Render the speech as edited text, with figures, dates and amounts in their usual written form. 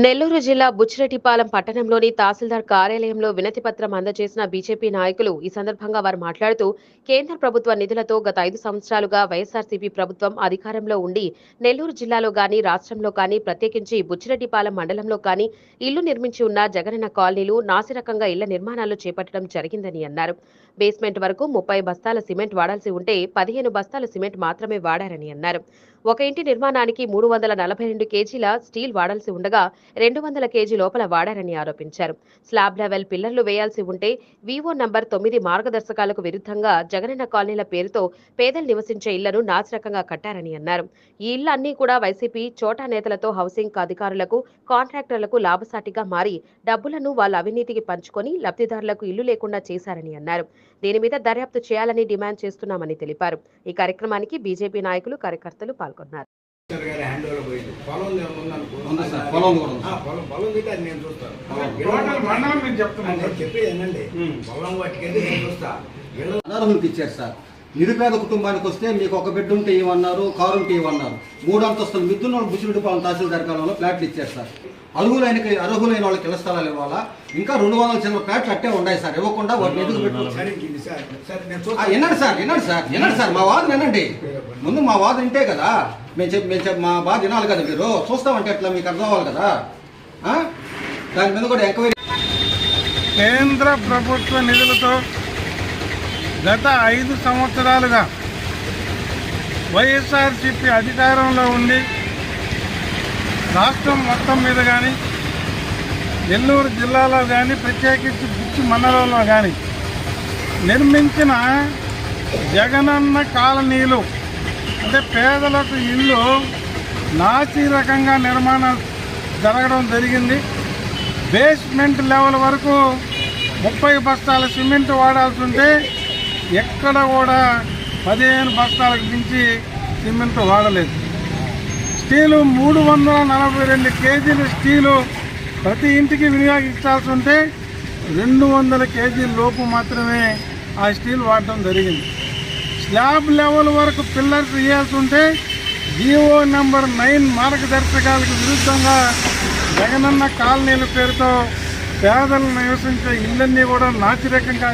నెల్లూరు జిల్లా బుచ్చిరెడ్డిపాలెం పట్టణంలోని తహసీల్దార్ కార్యాలయంలో వినతిపత్రం అందజేసిన బీజేపీ నాయకులు. ఈ సందర్భంగా వారు మాట్లాడుతూ, కేంద్ర ప్రభుత్వ నిధులతో గత 5 సంవత్సరాలుగా వైఎస్ఆర్సీపీ ప్రభుత్వం అధికారంలో ఉండి నెల్లూరు జిల్లాలో గాని, రాష్ట్రంలో కానీ, ప్రత్యేకించి బుచ్చిరెడ్డిపాలెం మండలంలో కానీ ఇళ్లు నిర్మించి ఉన్న జగనన్న కాలనీలు నాసిరకంగా ఇళ్ల నిర్మాణాలు చేపట్టడం జరిగిందని అన్నారు. బేస్మెంట్ వరకు 30 బస్తాల సిమెంట్ వాడాల్సి ఉంటే 15 బస్తాల సిమెంట్ మాత్రమే వాడారని అన్నారు. ఒక ఇంటి నిర్మాణానికి 342 కేజీల స్టీల్ వాడాల్సి ఉండగా 200 కేజీ లోపల వాడారని ఆరోపించారు. స్లాబ్ లెవెల్ పిల్లర్లు వేయాల్సి ఉంటే వీవో నంబర్ 9 మార్గదర్శకాలకు విరుద్ధంగా జగనన్న కాలనీల పేరుతో పేదలు నివసించే ఇళ్లను నాసిరకంగా కట్టారని అన్నారు. ఈ ఇళ్లు అన్నీ కూడా వైసీపీ చోటా నేతలతో హౌసింగ్ అధికారులకు, కాంట్రాక్టర్లకు లాభసాటిగా మారి డబ్బులను వాళ్ళ అవినీతికి పంచుకొని లబ్ధిదారులకు ఇల్లు లేకుండా చేశారని అన్నారు. దీని మీద దర్యాప్తు చేయాలని డిమాండ్ చేస్తున్నామని తెలిపారు. ఈ కార్యక్రమానికి బీజేపీ నాయకులు, కార్యకర్తలు పాల్గొన్నారు. నిరుపేద కుటుంబానికి వస్తే మీకు ఒక బెడ్ ఉంటే ఇవ్వన్నారు, కారు ఉంటే ఇవ్వన్నారు. 3 అంతస్తులు మిద్దున్న బుచ్చిరెడ్డిపాలెం తహసీల్దార్ కాలంలో ఫ్లాట్లు ఇచ్చారు సార్. అర్హులైన వాళ్ళకి ఇళ్ల స్థలాలు ఇవ్వాలా. ఇంకా 200 చిన్న ఫ్లాట్లు అట్టే ఉన్నాయి సార్. ఇవ్వకుండా వాటిని ఎదుగు వినండి సార్, మా వాదన వినండి. ముందు మా వాదన వింటే కదా మేము మా బాధ వినాలి కదా. మీరు చూస్తామంటే ఎట్లా మీకు అర్థం అవ్వాలి కదా. దాని మీద కూడా ఎంక్వైరీ. కేంద్ర ప్రభుత్వ నిధులతో గత 5 సంవత్సరాలుగా వైఎస్ఆర్సీపీ అధికారంలో ఉండి రాష్ట్రం మొత్తం మీద కానీ, నెల్లూరు జిల్లాలో కానీ, ప్రత్యేకించి బుచ్చి మండలంలో కానీ నిర్మించిన జగనన్న కాలనీలు అంటే పేదలకు ఇల్లు నాసిరకంగా నిర్మాణం జరగడం జరిగింది. బేస్మెంట్ లెవెల్ వరకు 30 బస్తాల సిమెంట్ వాడాల్సి ఉంటే ఎక్కడ కూడా 15 బస్తాలకు మించి సిమెంట్ వాడలేదు. స్టీలు 342 కేజీల స్టీలు ప్రతి ఇంటికి వినియోగించాల్సి ఉంటే 200 కేజీల లోపు మాత్రమే ఆ స్టీల్ వాడటం జరిగింది. స్లాబ్ లెవెల్ వరకు పిల్లర్స్ వేయాల్సి ఉంటే జీవో నెంబర్ 9 మార్గదర్శకాలకు విరుద్ధంగా జగనన్న కాలనీల పేరుతో పేదలు నివసించే ఇళ్ళన్నీ కూడా నాసిరకంగా